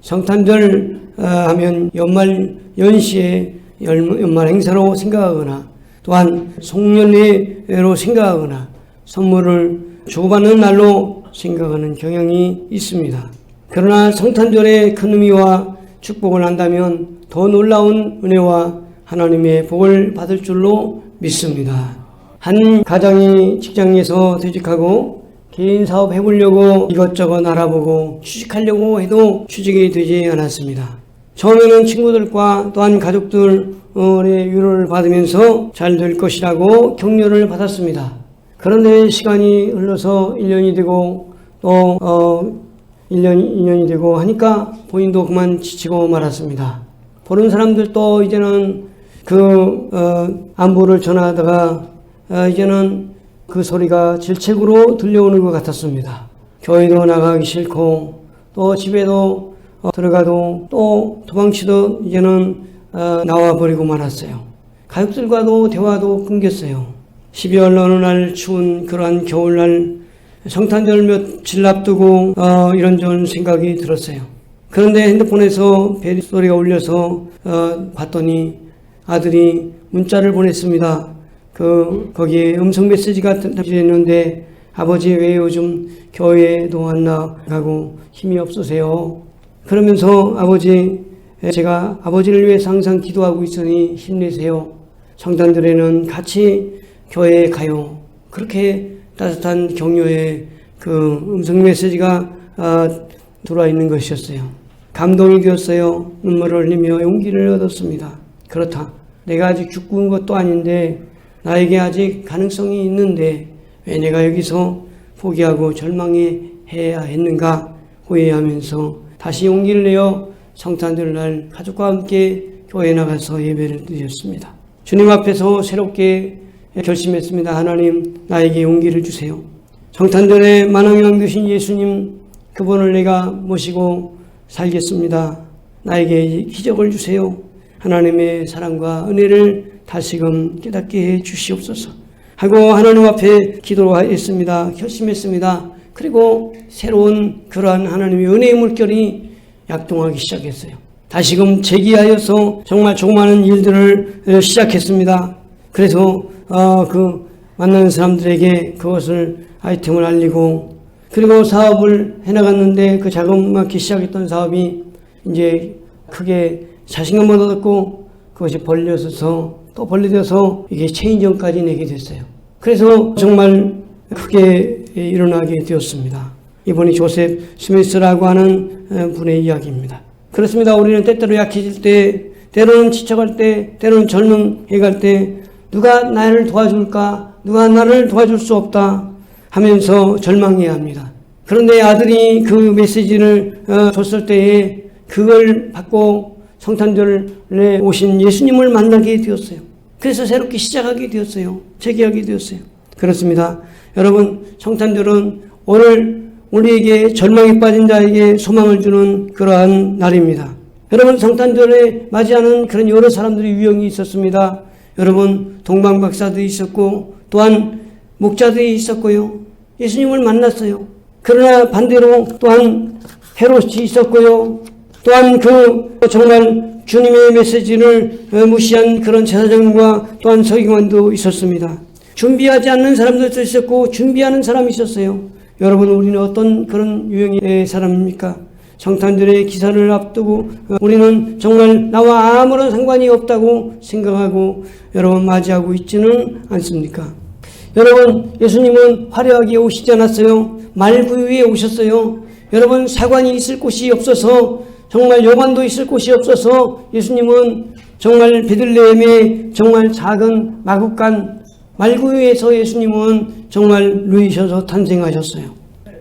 성탄절 하면 연말 연시에 연말 행사로 생각하거나 또한 송년회로 생각하거나 선물을 주고받는 날로 생각하는 경향이 있습니다. 그러나 성탄절의 큰 의미와 축복을 안다면 더 놀라운 은혜와 하나님의 복을 받을 줄로 믿습니다. 한 가장이 직장에서 퇴직하고 개인 사업 해보려고 이것저것 알아보고 취직하려고 해도 취직이 되지 않았습니다. 처음에는 친구들과 또한 가족들의 위로를 받으면서 잘 될 것이라고 격려를 받았습니다. 그런데 시간이 흘러서 1년이 되고 또 1년, 2년이 되고 하니까 본인도 그만 지치고 말았습니다. 보는 사람들도 이제는 안부를 전하다가 이제는 그 소리가 질책으로 들려오는 것 같았습니다. 교회도 나가기 싫고 또 집에도 들어가도 또 도망치도 이제는 나와버리고 말았어요. 가족들과도 대화도 끊겼어요. 12월 어느 날 추운 그러한 겨울날 성탄절 며칠 앞두고 이런저런 생각이 들었어요. 그런데 핸드폰에서 벨소리가 울려서 봤더니 아들이 문자를 보냈습니다. 거기에 음성 메시지가 담겨있는데 아버지 왜 요즘 교회도 안 나가고 힘이 없으세요? 그러면서 제가 아버지를 위해서 항상 기도하고 있으니 힘내세요. 성탄절에는 같이 교회에 가요. 그렇게 따뜻한 격려의 음성 메시지가 들어와 있는 것이었어요. 감동이 되었어요. 눈물을 흘리며 용기를 얻었습니다. 그렇다. 내가 아직 죽은 것도 아닌데 나에게 아직 가능성이 있는데 왜 내가 여기서 포기하고 절망해야 했는가 후회하면서 다시 용기를 내어 성탄절날 가족과 함께 교회에 나가서 예배를 드렸습니다. 주님 앞에서 새롭게 결심했습니다. 하나님, 나에게 용기를 주세요. 성탄절에 만왕의 되신 예수님, 그분을 내가 모시고 살겠습니다. 나에게 기적을 주세요. 하나님의 사랑과 은혜를 다시금 깨닫게 해 주시옵소서 하고 하나님 앞에 기도했습니다. 결심했습니다. 그리고 새로운 그러한 하나님의 은혜의 물결이 약동하기 시작했어요. 다시금 재기하여서 정말 조그마한 일들을 시작했습니다. 그래서 만나는 사람들에게 그것을 아이템을 알리고 그리고 사업을 해나갔는데 그 자그맣게 시작했던 사업이 이제 크게 자신감을 얻었고 그것이 또 벌려져서 이게 체인점까지 내게 됐어요. 그래서 정말 크게 일어나게 되었습니다. 이번이 조셉 스미스라고 하는 분의 이야기입니다. 그렇습니다. 우리는 때때로 약해질 때, 때로는 지쳐갈 때, 때로는 절망해갈 때 누가 나를 도와줄까? 누가 나를 도와줄 수 없다 하면서 절망해야 합니다. 그런데 아들이 그 메시지를 줬을 때에 그걸 받고 성탄절에 오신 예수님을 만나게 되었어요. 그래서 새롭게 시작하게 되었어요. 재기하게 되었어요. 그렇습니다. 여러분, 성탄절은 오늘 우리에게 절망에 빠진 자에게 소망을 주는 그러한 날입니다. 여러분, 성탄절에 맞이하는 그런 여러 사람들이 유형이 있었습니다. 여러분, 동방박사들이 있었고 또한 목자들이 있었고요. 예수님을 만났어요. 그러나 반대로 또한 헤롯이 있었고요. 또한 정말 주님의 메시지를 무시한 그런 제사장과 또한 서기관도 있었습니다. 준비하지 않는 사람들도 있었고 준비하는 사람이 있었어요. 여러분, 우리는 어떤 그런 유형의 사람입니까? 성탄절의 기사를 앞두고 우리는 정말 나와 아무런 상관이 없다고 생각하고 여러분 맞이하고 있지는 않습니까? 여러분, 예수님은 화려하게 오시지 않았어요. 말구유에 오셨어요. 여러분, 사관이 있을 곳이 없어서 정말 여관도 있을 곳이 없어서 예수님은 정말 베들레헴의 정말 작은 마구간 말구유에서 예수님은 정말 누이셔서 탄생하셨어요.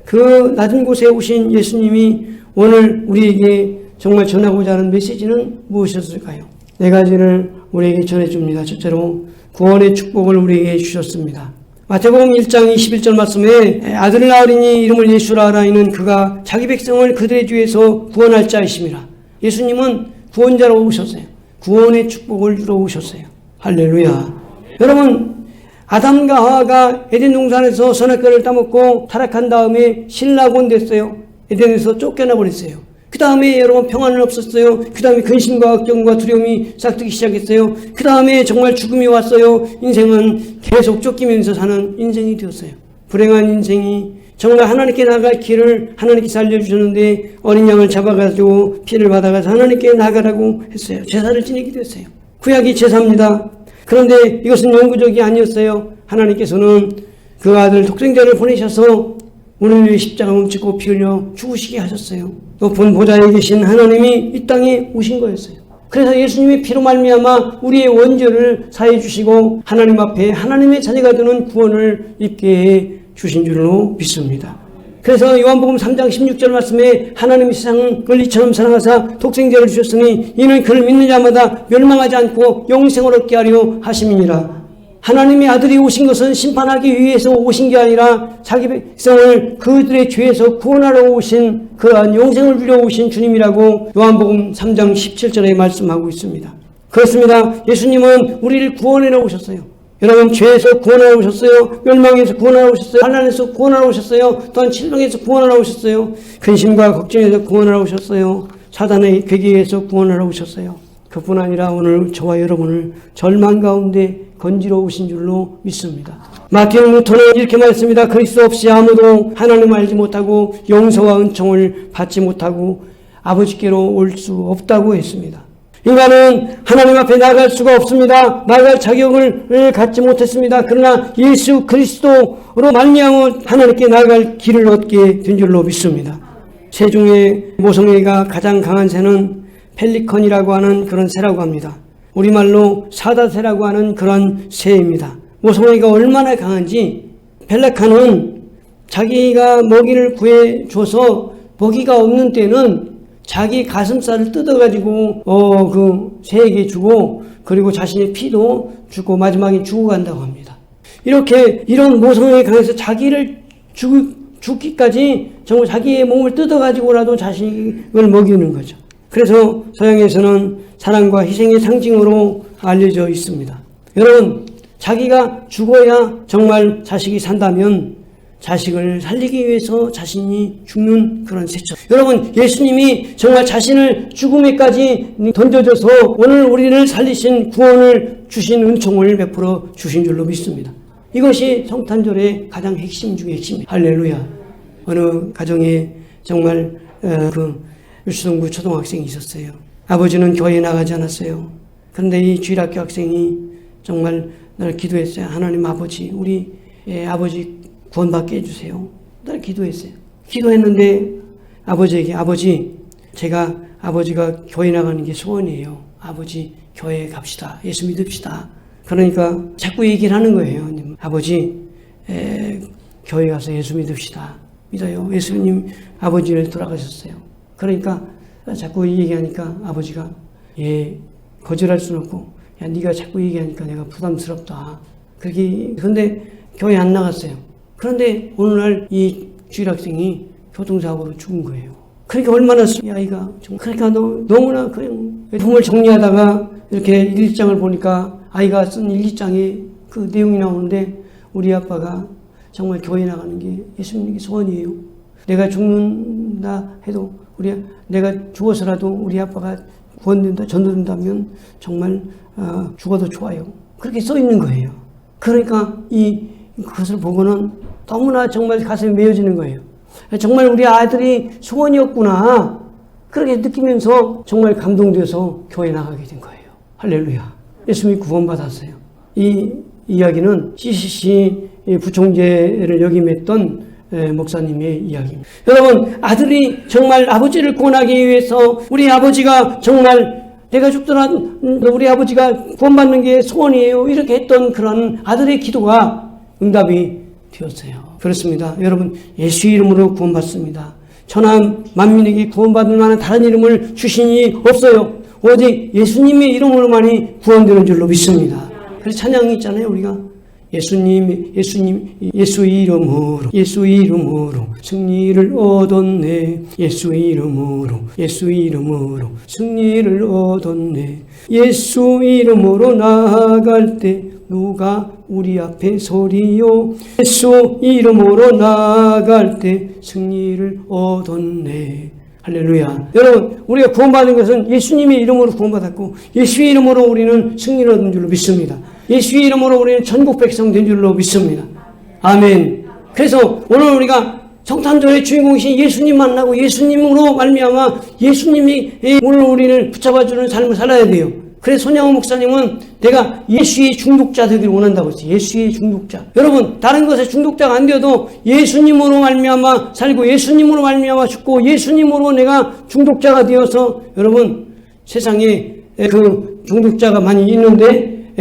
그 낮은 곳에 오신 예수님이 오늘 우리에게 정말 전하고자 하는 메시지는 무엇이었을까요? 네 가지를 우리에게 전해줍니다. 첫째로 구원의 축복을 우리에게 주셨습니다. 마태복음 1장 21절 말씀에 아들을 낳으리니 이름을 예수라 하라. 이는 그가 자기 백성을 그들의 죄에서 구원할 자이심이라. 예수님은 구원자로 오셨어요. 구원의 축복을 주러 오셨어요. 할렐루야. 여러분, 아담과 하와가 에덴 동산에서 선악과를 따먹고 타락한 다음에 신라곤 됐어요. 에덴에서 쫓겨나 버렸어요. 그 다음에 여러분 평안은 없었어요. 그 다음에 근심과 걱정과 두려움이 싹트기 시작했어요. 그 다음에 정말 죽음이 왔어요. 인생은 계속 쫓기면서 사는 인생이 되었어요. 불행한 인생이 정말 하나님께 나갈 길을 하나님께서 알려주셨는데 어린 양을 잡아가지고 피를 받아가서 하나님께 나가라고 했어요. 제사를 지내기도 했어요. 구약이 제사입니다. 그런데 이것은 영구적이 아니었어요. 하나님께서는 그 아들 독생자를 보내셔서 우리를 위해 십자가 멈추고 피 흘려 죽으시게 하셨어요. 높은 보좌에 계신 하나님이 이 땅에 오신 거였어요. 그래서 예수님의 피로 말미암아 우리의 원죄를 사해 주시고 하나님 앞에 하나님의 자녀가 되는 구원을 입게 해 주신 줄로 믿습니다. 그래서 요한복음 3장 16절 말씀에 하나님이 세상을 이처럼 사랑하사 독생자를 주셨으니 이는 그를 믿는 자마다 멸망하지 않고 영생을 얻게 하려 하심이니라. 하나님의 아들이 오신 것은 심판하기 위해서 오신 게 아니라 자기 백성을 그들의 죄에서 구원하러 오신 그러한 영생을 주려 오신 주님이라고 요한복음 3장 17절에 말씀하고 있습니다. 그렇습니다. 예수님은 우리를 구원하러 오셨어요. 여러분, 죄에서 구원하러 오셨어요. 멸망에서 구원하러 오셨어요. 환난에서 구원하러 오셨어요. 또한 질병에서 구원하러 오셨어요. 근심과 걱정에서 구원하러 오셨어요. 사단의 괴계에서 구원하러 오셨어요. 그뿐 아니라 오늘 저와 여러분을 절망 가운데 건지러 오신 줄로 믿습니다. 마틴 루터는 이렇게 말했습니다. 그리스도 없이 아무도 하나님을 알지 못하고 용서와 은총을 받지 못하고 아버지께로 올 수 없다고 했습니다. 인간은 하나님 앞에 나갈 수가 없습니다. 나갈 자격을 갖지 못했습니다. 그러나 예수 그리스도로 말미암아 하나님께 나갈 길을 얻게 된 줄로 믿습니다. 새 중에 모성애가 가장 강한 새는 펠리컨이라고 하는 그런 새라고 합니다. 우리말로 사다새라고 하는 그런 새입니다. 모성애가 얼마나 강한지 펠리컨은 자기가 먹이를 구해줘서 먹이가 없는 때는 자기 가슴살을 뜯어가지고 그 새에게 주고 그리고 자신의 피도 주고 마지막에 죽어간다고 합니다. 이렇게 이런 모성애에 강해서 자기를 죽기까지 정말 자기의 몸을 뜯어가지고라도 자식을 먹이는 거죠. 그래서 서양에서는 사랑과 희생의 상징으로 알려져 있습니다. 여러분, 자기가 죽어야 정말 자식이 산다면 자식을 살리기 위해서 자신이 죽는 그런 새처. 여러분, 예수님이 정말 자신을 죽음에까지 던져줘서 오늘 우리를 살리신 구원을 주신 은총을 베풀어 주신 줄로 믿습니다. 이것이 성탄절의 가장 핵심 중의 핵심입니다. 할렐루야. 어느 가정에 정말 그 유치동부 초등학생이 있었어요. 아버지는 교회에 나가지 않았어요. 그런데 이 주일학교 학생이 정말 늘 기도했어요. 하나님 아버지, 우리 아버지 구원받게 해주세요. 늘 기도했어요. 기도했는데 아버지에게 아버지, 제가 아버지가 교회 나가는 게 소원이에요. 아버지 교회에 갑시다. 예수 믿읍시다. 그러니까 자꾸 얘기를 하는 거예요. 아버지 교회 가서 예수 믿읍시다. 믿어요. 예수님 아버지를 돌아가셨어요. 그러니까 자꾸 얘기하니까 아버지가 거절할 수는 없고 야 네가 자꾸 얘기하니까 내가 부담스럽다. 그런데 교회 안 나갔어요. 그런데 어느 날 이 주일학생이 교통사고로 죽은 거예요. 그러니까 얼마나 이 아이가 그러니까 너무나 그냥 품을 정리하다가 이렇게 일기장을 보니까 아이가 쓴 일기장에 그 내용이 나오는데 우리 아빠가 정말 교회 나가는 게 예수님의 소원이에요. 내가 죽는다 해도 내가 죽어서라도 우리 아빠가 구원된다, 전도된다면 정말 죽어도 좋아요. 그렇게 써 있는 거예요. 그러니까 그것을 보고는 너무나 정말 가슴이 메어지는 거예요. 정말 우리 아들이 소원이었구나. 그렇게 느끼면서 정말 감동돼서 교회 나가게 된 거예요. 할렐루야. 예수님이 구원받았어요. 이 이야기는 CCC 부총재를 역임했던 목사님의 이야기입니다. 여러분, 아들이 정말 아버지를 구원하기 위해서 우리 아버지가 정말 내가 죽더라도 우리 아버지가 구원받는 게 소원이에요. 이렇게 했던 그런 아들의 기도가 응답이 되었어요. 그렇습니다. 여러분, 예수 이름으로 구원받습니다. 천하 만민에게 구원받을 만한 다른 이름을 주신이 없어요. 오직 예수님의 이름으로만이 구원되는 줄로 믿습니다. 그래서 찬양이 있잖아요. 우리가 예수 이름으로 승리를 얻었네. 예수 이름으로 승리를 얻었네. 예수 이름으로 나아갈 때 누가 우리 앞에 서리요. 예수 이름으로 나아갈 때 승리를 얻었네. 할렐루야. 여러분, 우리가 구원받은 것은 예수님의 이름으로 구원받았고 예수의 이름으로 우리는 승리를 얻은 줄로 믿습니다. 예수의 이름으로 우리는 전국 백성 된 줄로 믿습니다. 아멘. 그래서 오늘 우리가 성탄절의 주인공이신 예수님 만나고 예수님으로 말미암아 예수님이 오늘 우리를 붙잡아주는 삶을 살아야 돼요. 그래서 손양호 목사님은 내가 예수의 중독자 되기를 원한다고 했어요. 예수의 중독자. 여러분, 다른 것에 중독자가 안 되어도 예수님으로 말미암아 살고 예수님으로 말미암아 죽고 예수님으로 내가 중독자가 되어서 여러분 세상에 그 중독자가 많이 있는데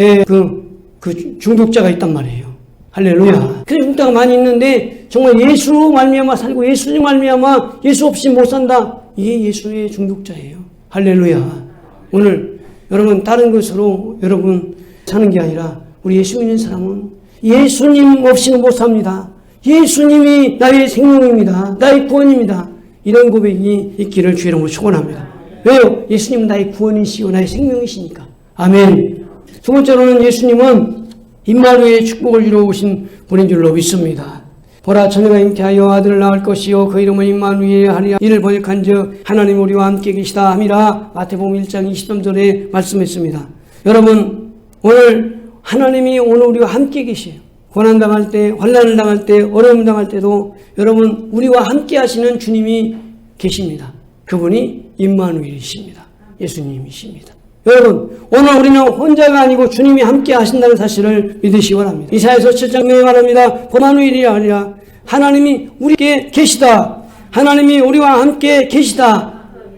그 중독자가 있단 말이에요. 할렐루야. 그 중독자가 많이 있는데 정말 예수로 말미암아 살고 예수님 말미암아 예수 없이 못 산다. 이게 예수의 중독자예요. 할렐루야. 오늘 여러분 다른 것으로 여러분 사는 게 아니라 우리 예수 믿는 사람은 예수님 없이는 못 삽니다. 예수님이 나의 생명입니다. 나의 구원입니다. 이런 고백이 있기를 주의 이름으로 축원합니다. 왜요? 예수님은 나의 구원이시고 나의 생명이시니까. 아멘. 두 번째로는 예수님은 임마누엘의 축복을 이루어 오신 분인 줄로 믿습니다. 보라 처녀가 잉태하여 아들을 낳을 것이요 그 이름은 임마누엘 하리라. 이를 번역한즉 하나님 우리와 함께 계시다 함이라. 마태복음 1장 23절에 말씀했습니다. 여러분 오늘 하나님이 오늘 우리와 함께 계세요. 고난당할 때 환난을 당할 때 어려움 당할 때도 여러분 우리와 함께 하시는 주님이 계십니다. 그분이 임마누엘이십니다. 예수님이십니다. 여러분 오늘 우리는 혼자가 아니고 주님이 함께 하신다는 사실을 믿으시기 바랍니다. 이사야서 7장에 말합니다. 임마누엘이 아니라 하나님이 우리에게 계시다. 하나님이 우리와 함께 계시다.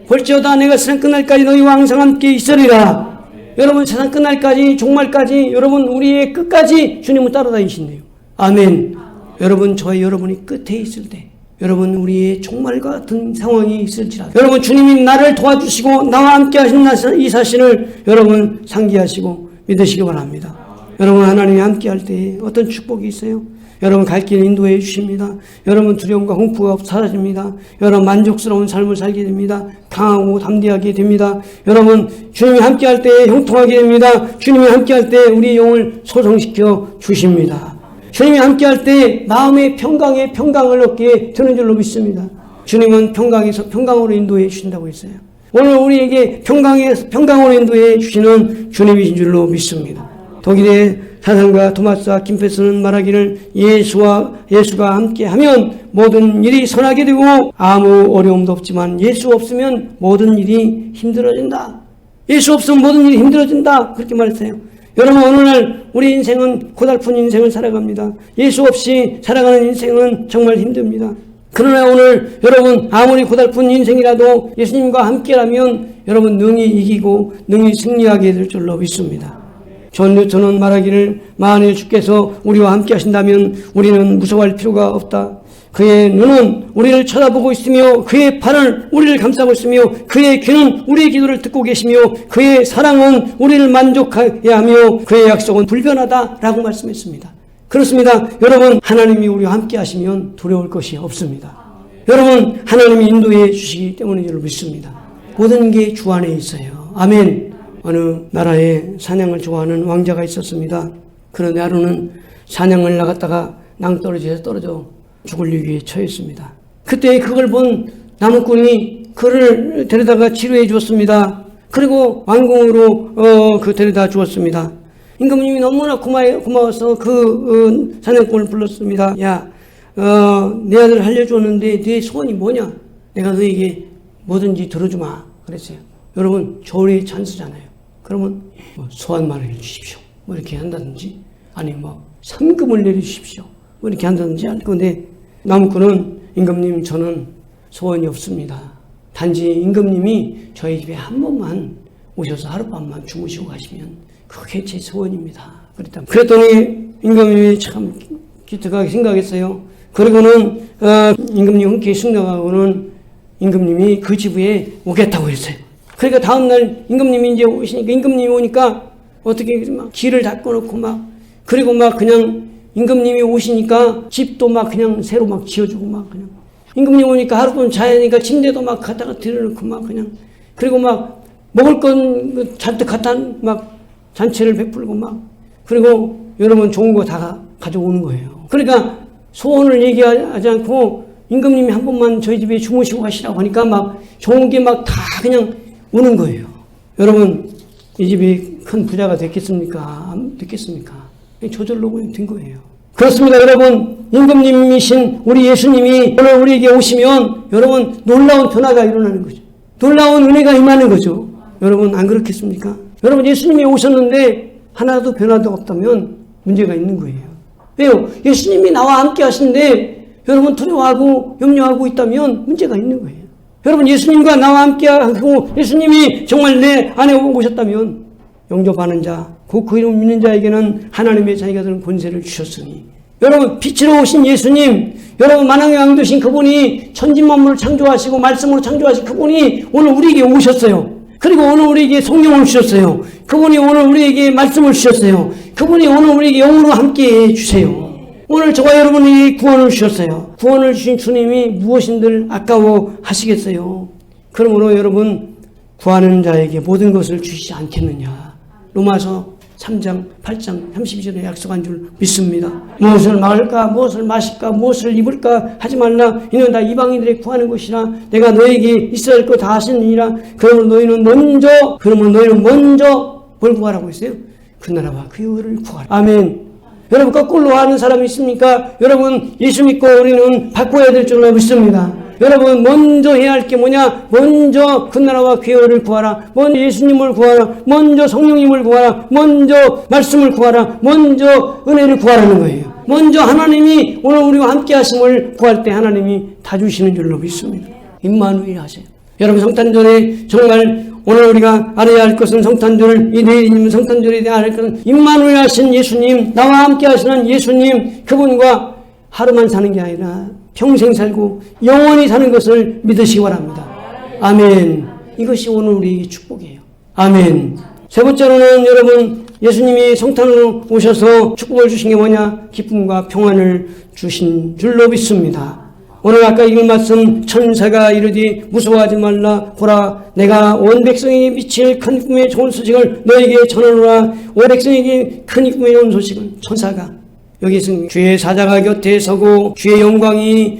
볼지어다 내가 세상 끝날까지 너희와 항상 함께 있으리라. 여러분 세상 끝날까지 종말까지 여러분 우리의 끝까지 주님은 따라다니신대요. 아멘. 여러분 저희 여러분이 끝에 있을 때 여러분 우리의 종말 같은 상황이 있을지라도 여러분 주님이 나를 도와주시고 나와 함께 하신 이 사실을 여러분 상기하시고 믿으시기 바랍니다. 여러분 하나님이 함께 할 때 어떤 축복이 있어요? 여러분 갈 길 인도해 주십니다. 여러분 두려움과 공포가 사라집니다. 여러분 만족스러운 삶을 살게 됩니다. 강하고 담대하게 됩니다. 여러분 주님이 함께 할 때 형통하게 됩니다. 주님이 함께 할 때 우리 영을 소성시켜 주십니다. 주님이 함께 할 때 마음의 평강을 얻게 되는 줄로 믿습니다. 주님은 평강에서 평강으로 인도해 주신다고 했어요. 오늘 우리에게 평강으로 인도해 주시는 주님이신 줄로 믿습니다. 독일의 사상가 토마스 김페스는 말하기를 예수가 함께하면 모든 일이 선하게 되고 아무 어려움도 없지만 예수 없으면 모든 일이 힘들어진다. 예수 없으면 모든 일이 힘들어진다. 그렇게 말했어요. 여러분 오늘날 우리 인생은 고달픈 인생을 살아갑니다. 예수 없이 살아가는 인생은 정말 힘듭니다. 그러나 오늘 여러분 아무리 고달픈 인생이라도 예수님과 함께라면 여러분 능히 이기고 능히 승리하게 될 줄로 믿습니다. 존 뉴턴은 말하기를 만일 주께서 우리와 함께 하신다면 우리는 무서워할 필요가 없다. 그의 눈은 우리를 쳐다보고 있으며 그의 팔은 우리를 감싸고 있으며 그의 귀는 우리의 기도를 듣고 계시며 그의 사랑은 우리를 만족하게 하며 그의 약속은 불변하다라고 말씀했습니다. 그렇습니다. 여러분 하나님이 우리와 함께 하시면 두려울 것이 없습니다. 여러분 하나님이 인도해 주시기 때문인 줄 믿습니다. 모든 게 주 안에 있어요. 아멘. 어느 나라에 사냥을 좋아하는 왕자가 있었습니다. 그런데 하루는 사냥을 나갔다가 낭떠러지에서 떨어져 죽을 위기에 처했습니다. 그때 그걸 본 나무꾼이 그를 데려다가 치료해 주었습니다. 그리고 왕궁으로 데려다 주었습니다. 임금님이 너무나 고마워서 사냥꾼을 불렀습니다. 야, 내 아들 알려줬는데 네 소원이 뭐냐? 내가 너에게 뭐든지 들어주마. 그랬어요. 여러분, 조리의 찬스잖아요. 그러면 소원만을 해주십시오. 뭐 이렇게 한다든지, 아니 상금을 내려주십시오. 뭐 이렇게 한다든지 할 건데, 나무꾼은 임금님 저는 소원이 없습니다. 단지 임금님이 저희 집에 한 번만 오셔서 하룻밤만 주무시고 가시면 그게 제 소원입니다. 그랬더니 임금님이 참 기특하게 생각했어요. 그리고는 임금님 흔쾌히 승낙하고는 임금님이 그 집에 오겠다고 했어요. 그러니까 다음날 임금님이 이제 오시니까 임금님이 오니까 어떻게 막 길을 닦아놓고 그리고 그냥 임금님이 오시니까 집도 그냥 새로 지어주고 그냥 임금님 오니까 하룻밤 자야 되니까 침대도 갖다가 들여놓고 그냥 그리고 먹을 건 잔뜩 갖다 잔치를 베풀고 그리고 여러분 좋은 거 다 가져오는 거예요. 그러니까 소원을 얘기하지 않고 임금님이 한 번만 저희 집에 주무시고 가시라고 하니까 막 좋은 게 막 다 그냥 오는 거예요. 여러분, 이 집이 큰 부자가 됐겠습니까? 안 됐겠습니까? 저절로 그냥 된 거예요. 그렇습니다. 여러분, 임금님이신 우리 예수님이 오늘 우리에게 오시면 여러분 놀라운 변화가 일어나는 거죠. 놀라운 은혜가 임하는 거죠. 여러분, 안 그렇겠습니까? 여러분, 예수님이 오셨는데 하나도 변화도 없다면 문제가 있는 거예요. 왜요? 예수님이 나와 함께 하시는데 여러분 두려워하고 염려하고 있다면 문제가 있는 거예요. 여러분, 예수님과 나와 함께 하고 예수님이 정말 내 안에 오셨다면 영접하는 자, 곧 그 이름 믿는 자에게는 하나님의 자녀가 되는 권세를 주셨으니, 여러분 빛으로 오신 예수님, 여러분 만왕의 왕 되신 그분이 천지만물을 창조하시고 말씀으로 창조하신 그분이 오늘 우리에게 오셨어요. 그리고 오늘 우리에게 성령을 주셨어요. 그분이 오늘 우리에게 말씀을 주셨어요. 그분이 오늘 우리에게 영으로 함께 해주세요. 오늘 저와 여러분이 구원을 주셨어요. 구원을 주신 주님이 무엇인들 아까워하시겠어요? 그러므로 여러분, 구하는 자에게 모든 것을 주시지 않겠느냐. 로마서 3장 8장 32절에 약속한 줄 믿습니다. 무엇을 먹을까, 무엇을 마실까, 무엇을 입을까 하지 말라. 이는 다 이방인들이 구하는 것이라. 내가 너에게 있어야 할 것 다 하시느니라. 그러므로 너희는 먼저 뭘 구하라고 했어요? 그 나라와 그 의를 구하라. 아멘. 여러분, 거꾸로 하는 사람이 있습니까? 여러분, 예수 믿고 우리는 바꿔야 될 줄로 믿습니다. 여러분, 먼저 해야 할 게 뭐냐? 먼저 그 나라와 그 의를 구하라. 먼저 예수님을 구하라. 먼저 성령님을 구하라. 먼저 말씀을 구하라. 먼저 은혜를 구하라는 거예요. 먼저 하나님이 오늘 우리와 함께 하심을 구할 때 하나님이 다 주시는 줄로 믿습니다. 임마누엘 하세요. 여러분, 성탄절에 정말 오늘 우리가 알아야 할 것은 성탄절, 이 내일이면 성탄절에 대해 알아야 할 것은 임마누엘 하신 예수님, 나와 함께 하시는 예수님, 그분과 하루만 사는 게 아니라 평생 살고 영원히 사는 것을 믿으시기 바랍니다. 아멘. 이것이 오늘 우리의 축복이에요. 아멘. 세 번째로는 여러분, 예수님이 성탄으로 오셔서 축복을 주신 게 뭐냐? 기쁨과 평안을 주신 줄로 믿습니다. 오늘 아까 읽은 말씀, 천사가 이르되 무서워하지 말라. 보라, 내가 온 백성에게 미칠 큰 기쁨의 좋은 소식을 너에게 전하노라. 온 백성에게 큰 기쁨의 좋은 소식을, 천사가 여기서 주의 사자가 곁에 서고 주의 영광이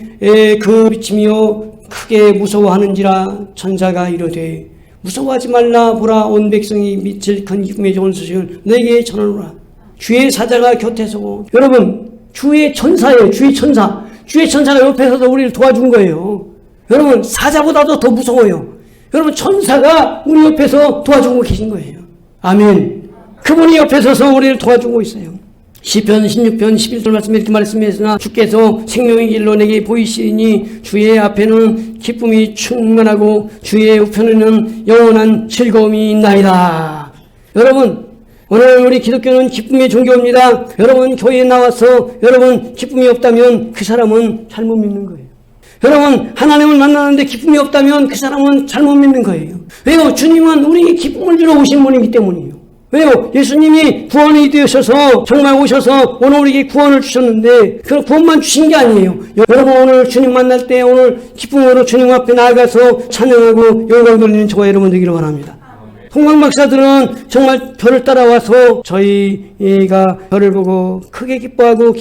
그 비침이요 크게 무서워하는지라. 천사가 이르되 무서워하지 말라. 보라, 온 백성이 미칠 큰 기쁨의 좋은 소식을 너에게 전하노라. 주의 사자가 곁에 서고, 여러분, 주의 천사예요. 주의 천사. 주의 천사가 옆에서도 우리를 도와준 거예요. 여러분, 사자보다도 더 무서워요. 여러분, 천사가 우리 옆에서 도와주고 계신 거예요. 아멘. 그분이 옆에 서서 우리를 도와주고 있어요. 시편 16편 11절 말씀에 이렇게 말씀했으나 주께서 생명의 길로 내게 보이시니 주의 앞에는 기쁨이 충만하고 주의 우편에는 영원한 즐거움이 있나이다. 여러분, 오늘 우리 기독교는 기쁨의 종교입니다. 여러분, 교회에 나와서 여러분 기쁨이 없다면 그 사람은 잘못 믿는 거예요. 여러분, 하나님을 만나는데 기쁨이 없다면 그 사람은 잘못 믿는 거예요. 왜요? 주님은 우리에게 기쁨을 주러 오신 분이기 때문이에요. 왜요? 예수님이 구원이 되셔서 정말 오셔서 오늘 우리에게 구원을 주셨는데 그 구원만 주신 게 아니에요. 여러분, 오늘 주님 만날 때 오늘 기쁨으로 주님 앞에 나아가서 찬양하고 영광 돌리는 저와 여러분 되기를 바랍니다. 송강 박사들은 정말 별을 따라와서 저희가 별을 보고 크게 기뻐하고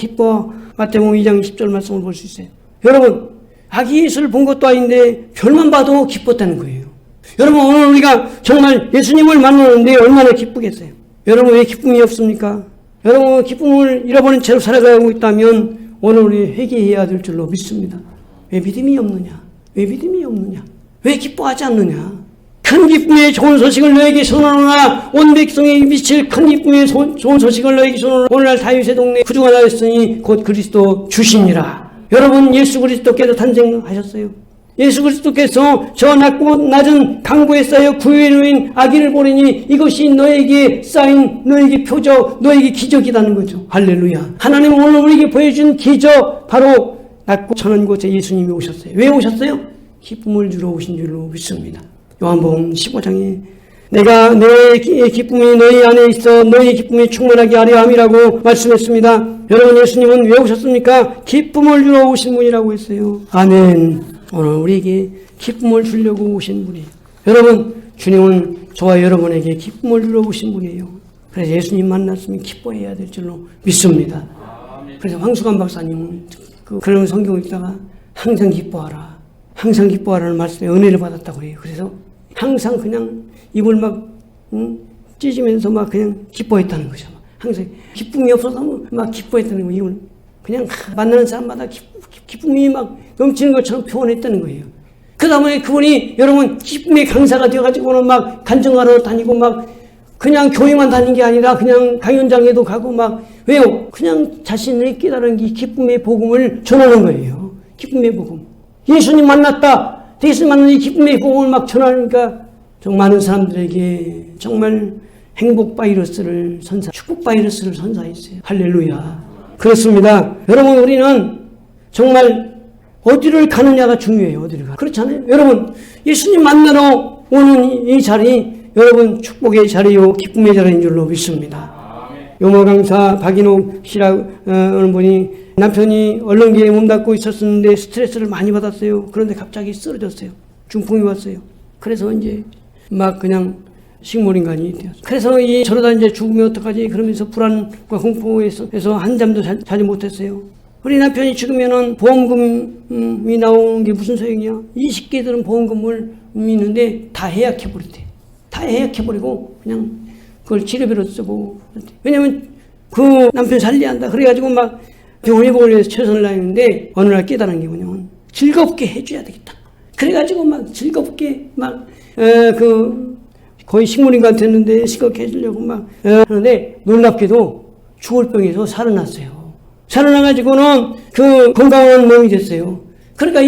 마태복음 2장 10절 말씀을 볼 수 있어요. 여러분, 아기 예수를 본 것도 아닌데 별만 봐도 기뻤다는 거예요. 여러분, 오늘 우리가 정말 예수님을 만나는데 얼마나 기쁘겠어요? 여러분, 왜 기쁨이 없습니까? 여러분, 기쁨을 잃어버린 채로 살아가고 있다면 오늘 우리 회개해야 될 줄로 믿습니다. 왜 믿음이 없느냐? 왜 믿음이 없느냐? 왜 기뻐하지 않느냐? 큰 기쁨의 좋은 소식을 너에게 전하노라. 온 백성에게 미칠 큰 기쁨의 좋은 소식을 너에게 전하노라. 오늘날 다윗의 동네에 구주가 나였으니 곧 그리스도 주시니라. 여러분, 예수 그리스도께서 탄생하셨어요. 예수 그리스도께서 저 낮고 낮은 강보에 쌓여 구유에 놓인 아기를 보내니 이것이 너에게 쌓인 너에게 표적, 너에게 기적이라는 거죠. 할렐루야. 하나님은 오늘 우리에게 보여준 기적, 바로 낮고 천한 곳에 예수님이 오셨어요. 왜 오셨어요? 기쁨을 주러 오신 줄로 믿습니다. 요한복음 15장에 내가 내 기쁨이 너희 안에 있어 너희 기쁨이 충만하게 하려 함이라고 말씀했습니다. 여러분, 예수님은 왜 오셨습니까? 기쁨을 주러 오신 분이라고 했어요. 아멘. 오늘 우리에게 기쁨을 주려고 오신 분이에요. 여러분, 주님은 저와 여러분에게 기쁨을 주러 오신 분이에요. 그래서 예수님 만났으면 기뻐해야 될 줄로 믿습니다. 그래서 황수관 박사님은 그런 성경을 읽다가 항상 기뻐하라. 항상 기뻐하라는 말씀에 은혜를 받았다고 해요. 그래서 항상 그냥 입을 막 찢으면서 막 그냥 기뻐했다는 거죠. 항상 기쁨이 없어서 막 기뻐했다는 거예요. 이걸 그냥 만나는 사람마다 기쁨이 막 넘치는 것처럼 표현했다는 거예요. 그 다음에 그분이 여러분 기쁨의 강사가 되어가지고는 막 간증하러 다니고 막 그냥 교회만 다닌 게 아니라 그냥 강연장에도 가고 막 왜요? 그냥 자신의 깨달은 이 기쁨의 복음을 전하는 거예요. 기쁨의 복음. 예수님 만났다. 예수님 만난 이 기쁨의 복음을 막 전하니까 정말 많은 사람들에게 정말 행복 바이러스를 축복 바이러스를 선사했어요. 할렐루야. 그렇습니다. 여러분 우리는 정말 어디를 가느냐가 중요해요. 어디를 가. 그렇잖아요. 여러분 예수님 만나러 오는 이 자리 여러분 축복의 자리요 기쁨의 자리인 줄로 믿습니다. 용어 강사 박인옥 씨라고 하는 분이 남편이 언론계에 몸담고 있었는데 스트레스를 많이 받았어요. 그런데 갑자기 쓰러졌어요. 중풍이 왔어요. 그래서 이제 막 그냥 식물인간이 되었어요. 그래서 저러다 이제 죽으면 어떡하지? 그러면서 불안과 공포에서 한잠도 자지 못했어요. 우리 남편이 죽으면은 보험금이 나오는 게 무슨 소용이야? 20개들은 보험금을 있는데 다 해약해버렸대. 다 해약해버리고 그냥 그걸 치료비로 쓰고. 왜냐면 그 남편 살려야 한다. 그래가지고 막 병원에 보기 위해서 최선을 다했는데 어느 날 깨달은 게 뭐냐면 즐겁게 해줘야 되겠다. 그래가지고 막 즐겁게 막 거의 식물인간 됐는데 즐겁게 해주려고 막 하는데 놀랍게도 죽을 병에서 살아났어요. 살아나가지고는 그 건강한 몸이 됐어요. 그러니까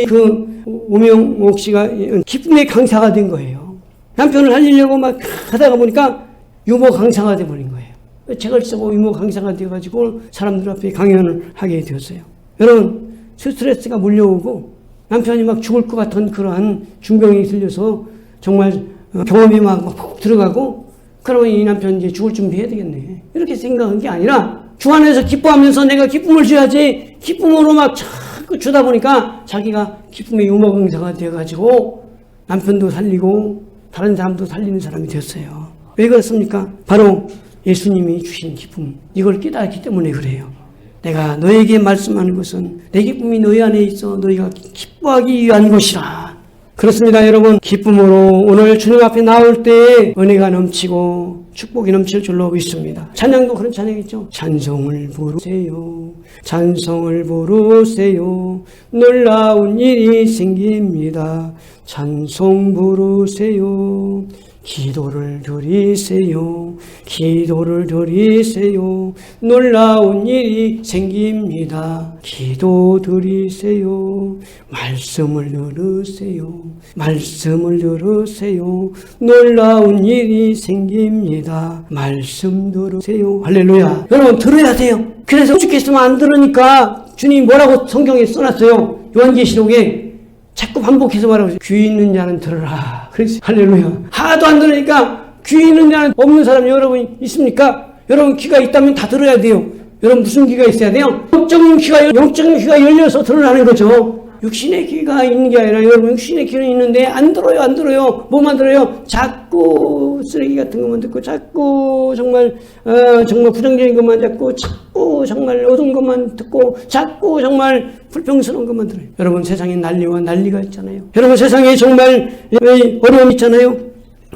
그 오명옥 씨가 기쁨의 강사가 된 거예요. 남편을 살리려고 막 하다가 보니까 유머 강사가 돼버린 거예요. 책을 쓰고 유머 강사가 되어가지고 사람들 앞에 강연을 하게 되었어요. 여러분 스트레스가 몰려오고 남편이 막 죽을 것 같은 그러한 중병이 들려서 정말 경험이 막 푹 들어가고 그러면 이 남편 이제 죽을 준비해야 되겠네. 이렇게 생각한 게 아니라 주 안에서 기뻐하면서 내가 기쁨을 줘야지 기쁨으로 막 자꾸 주다 보니까 자기가 기쁨의 유머 강사가 되어가지고 남편도 살리고 다른 사람도 살리는 사람이 됐어요. 왜 그렇습니까? 바로 예수님이 주신 기쁨, 이걸 깨닫기 때문에 그래요. 내가 너에게 말씀하는 것은 내 기쁨이 너희 안에 있어 너희가 기뻐하기 위한 것이라. 그렇습니다. 여러분 기쁨으로 오늘 주님 앞에 나올 때 은혜가 넘치고 축복이 넘칠 줄로 믿습니다. 찬양도 그런 찬양이죠. 찬송을 부르세요. 찬송을 부르세요. 놀라운 일이 생깁니다. 찬송 부르세요. 기도를 드리세요. 기도를 드리세요. 놀라운 일이 생깁니다. 기도 드리세요. 말씀을 들으세요. 말씀을 들으세요. 놀라운 일이 생깁니다. 말씀 들으세요. 할렐루야. 여러분 들어야 돼요. 그래서 오죽했으면 안 들으니까 주님이 뭐라고 성경에 써놨어요. 요한계시록에 자꾸 반복해서 말하고 있어요. 귀 있는 자는 들으라. 그래서 할렐루야. 하나도 안 들으니까 귀 있는 자는 없는 사람 여러분 있습니까? 여러분 귀가 있다면 다 들어야 돼요. 여러분 무슨 귀가 있어야 돼요? 영적인 귀가 열려서 들으라는 거죠. 육신의 귀가 있는 게 아니라 여러분 육신의 귀는 있는데 안 들어요. 뭐만 들어요? 자꾸 쓰레기 같은 것만 듣고 자꾸 정말 부정적인 것만 듣고 자꾸 정말 어두운 것만 듣고 자꾸 정말 불평스러운 것만 들어요. 여러분 세상에 난리가 있잖아요. 여러분 세상에 정말 어려움이 있잖아요.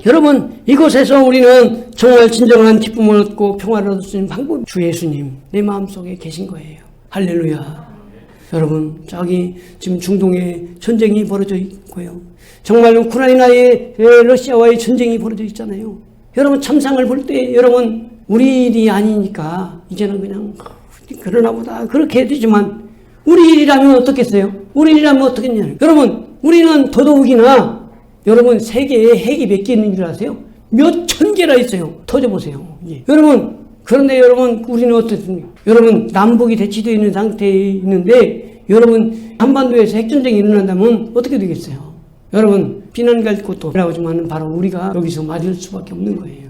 여러분 이곳에서 우리는 정말 진정한 기쁨을 얻고 평화를 얻을 수 있는 방법이 주 예수님 내 마음속에 계신 거예요. 할렐루야. 여러분 저기 지금 중동에 전쟁이 벌어져 있고요. 정말 우크라이나의 러시아와의 전쟁이 벌어져 있잖아요. 여러분 참상을 볼 때 여러분 우리 일이 아니니까 이제는 그냥 그러나 보다 그렇게 해야 되지만 우리 일이라면 어떻겠어요? 우리 일이라면 어떻겠냐요. 여러분 우리는 더더욱이나 여러분 세계에 핵이 몇 개 있는 줄 아세요? 몇 천 개나 있어요. 터져보세요. 예. 여러분 그런데 여러분 우리는 어떻습니까? 여러분 남북이 대치되어 있는 상태에 있는데 여러분 한반도에서 핵전쟁이 일어난다면 어떻게 되겠어요? 여러분 비난 갈 곳도 나오지만 바로 우리가 여기서 맞을 수밖에 없는 거예요.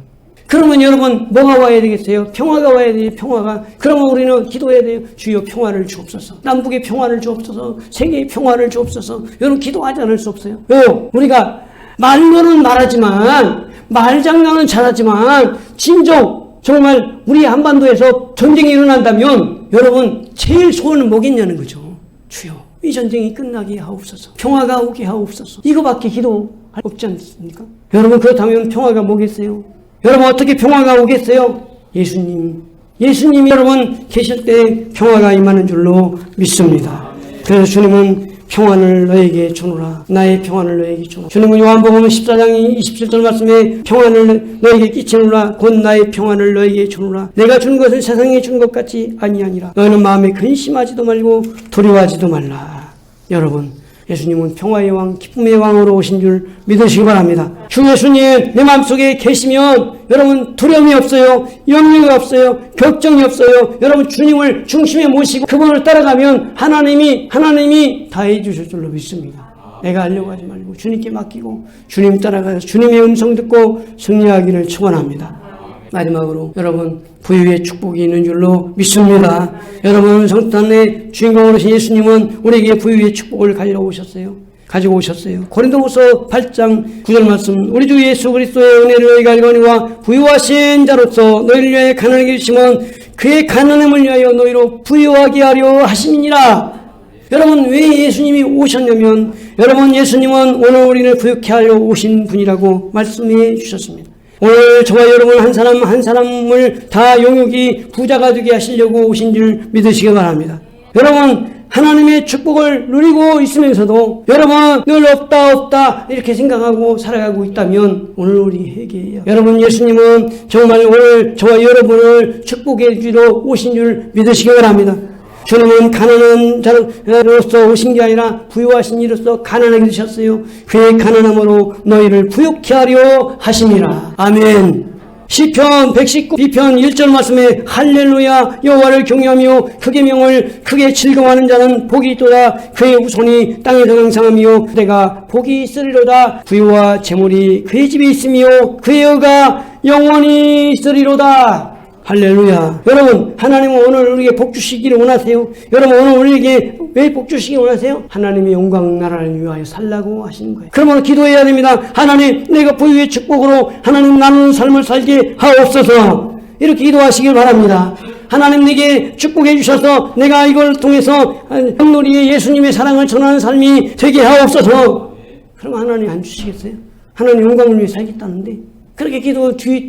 그러면 여러분 뭐가 와야 되겠어요? 평화가 와야 돼요. 평화가. 그러면 우리는 기도해야 돼요. 주여 평화를 주옵소서. 남북의 평화를 주옵소서. 세계의 평화를 주옵소서. 여러분 기도하지 않을 수 없어요. 왜요? 우리가 말로는 말하지만 말장난은 잘하지만 진정 정말 우리 한반도에서 전쟁이 일어난다면 여러분 제일 소원은 뭐겠냐는 거죠. 주여 이 전쟁이 끝나게 하옵소서. 평화가 오게 하옵소서. 이거밖에 기도할 없지 않습니까? 여러분, 그렇다면 평화가 뭐겠어요? 여러분, 어떻게 평화가 오겠어요? 예수님이 여러분 계실 때 평화가 임하는 줄로 믿습니다. 그래서 주님은 평안을 너에게 주노라. 나의 평안을 너에게 주노라. 주님은 요한복음 14장 27절 말씀에 평안을 너에게 끼치노라. 곧 나의 평안을 너에게 주노라. 내가 준 것을 세상에 준 것 같이 아니하니라. 너희는 마음에 근심하지도 말고 두려워하지도 말라. 여러분, 예수님은 평화의 왕, 기쁨의 왕으로 오신 줄 믿으시기 바랍니다. 주 예수님 내 마음속에 계시면 여러분 두려움이 없어요. 염려가 없어요. 걱정이 없어요. 여러분 주님을 중심에 모시고 그분을 따라가면 하나님이 다 해주실 줄로 믿습니다. 내가 하려고 하지 말고 주님께 맡기고 주님 따라가서 주님의 음성 듣고 승리하기를 축원합니다. 마지막으로 여러분 부유의 축복이 있는 줄로 믿습니다. 여러분 성탄의 주인공으로 오신 예수님은 우리에게 부유의 축복을 가지고 오셨어요. 고린도후서 8장 9절 말씀, 우리 주 예수 그리스도의 은혜를 너희가 알거니와 부유하신 자로서 너희를 위하여 가난하게 주시면 그의 가난함을 위하여 너희로 부유하게 하려 하심이니라. 여러분 왜 예수님이 오셨냐면 여러분 예수님은 오늘 우리를 부유케 하려 오신 분이라고 말씀해 주셨습니다. 오늘 저와 여러분 한 사람을 다 용육이 부자가 되게 하시려고 오신 줄 믿으시기 바랍니다. 여러분 하나님의 축복을 누리고 있으면서도 여러분 늘 없다 이렇게 생각하고 살아가고 있다면 오늘 우리에게 여러분 예수님은 정말 오늘 저와 여러분을 축복해 주러 오신 줄 믿으시기 바랍니다. 주님은 가난한 자로서 오신 게 아니라 부유하신 이로서 가난하게 되셨어요. 그의 가난함으로 너희를 부유케 하려 하심이라. 아멘. 시편 119편 1절 말씀에 할렐루야 여호와를 경외하며 그의 명을 크게 즐거워하는 자는 복이 있도다. 그의 후손이 땅에서 강상하며 그대가 복이 있으리로다. 부유와 재물이 그의 집에 있으며 그의 의가 영원히 있으리로다. 할렐루야. 여러분 하나님은 오늘 우리에게 복 주시기를 원하세요. 여러분 오늘 우리에게 왜 복 주시기 원하세요? 하나님의 영광 나라를 위하여 살라고 하시는 거예요. 그러면 기도해야 됩니다. 하나님 내가 부유의 축복으로 하나님 나누는 삶을 살게 하옵소서. 이렇게 기도하시길 바랍니다. 하나님 내게 축복해 주셔서 내가 이걸 통해서 흙놀이의 예수님의 사랑을 전하는 삶이 되게 하옵소서. 그럼 하나님 안 주시겠어요? 하나님 영광을 위해 살겠다는데 그렇게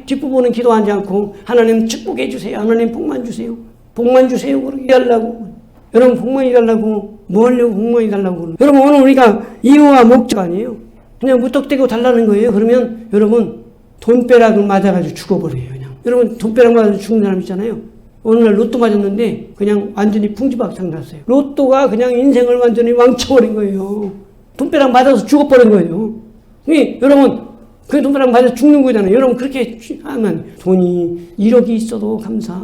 뒷부분은 기도하지 않고 하나님 축복해 주세요. 하나님 복만 주세요. 복만 주세요. 그렇게 하려고. 여러분 복만이 달라고 뭐 하려고 복만이 달라고. 여러분 오늘 우리가 이유와 목적 아니에요. 그냥 무턱대고 달라는 거예요. 그러면 여러분 돈벼락을 맞아가지고 죽어버려요. 그냥. 여러분 돈벼락 맞아서 죽는 사람 있잖아요. 어느 날 로또 맞았는데 그냥 완전히 풍지박상 났어요. 로또가 그냥 인생을 완전히 망쳐버린 거예요. 돈벼락 맞아서 죽어버린 거예요. 여러분 그 돈벼락 맞아 죽는 거잖아요. 여러분 그렇게 하면 돈이 1억이 있어도 감사,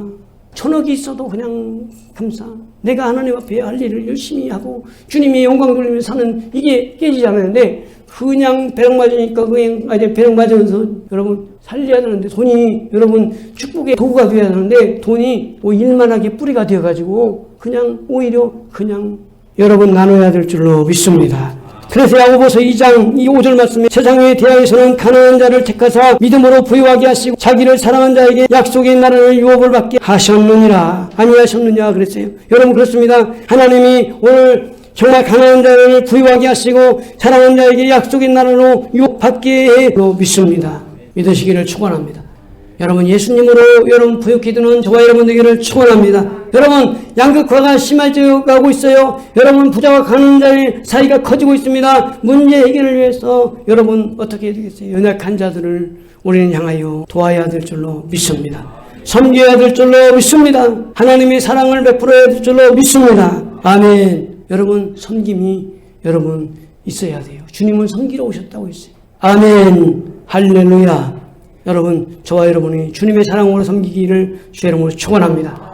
1000억이 있어도 그냥 감사. 내가 하나님 앞에 할 일을 열심히 하고 주님의 영광 돌리면서 사는 이게 깨지지 않았는데 그냥 벼락 맞으니까 그냥 벼락 맞으면서 여러분 살려야 되는데 돈이 여러분 축복의 도구가 되어야 되는데 돈이 일만하게 뿌리가 되어가지고 그냥 오히려 그냥 여러분 나눠야 될 줄로 믿습니다. 그래서 야고보서 2장 5절 말씀에 세상의 대항에서는 가난한 자를 택하사 믿음으로 부유하게 하시고 자기를 사랑한 자에게 약속의 나라를 유업을 받게 하셨느니라. 아니하셨느냐 그랬어요. 여러분 그렇습니다. 하나님이 오늘 정말 가난한 자를 부유하게 하시고 사랑한 자에게 약속의 나라로 유업받게 해로 믿습니다. 믿으시기를 축원합니다. 여러분 예수님으로 여러분 부유케 되는 저와 여러분 되기를 축원합니다. 여러분 양극화가 심해져 가고 있어요. 여러분 부자와 가난한 자의 사이가 커지고 있습니다. 문제 해결을 위해서 여러분 어떻게 해야 되겠어요? 연약한 자들을 우리는 향하여 도와야 될 줄로 믿습니다. 섬겨야 될 줄로 믿습니다. 하나님의 사랑을 베풀어야 될 줄로 믿습니다. 아멘. 여러분 섬김이 여러분 있어야 돼요. 주님은 섬기러 오셨다고 했어요. 아멘. 할렐루야. 여러분 저와 여러분이 주님의 사랑으로 섬기기를 주의 이름으로 축원합니다.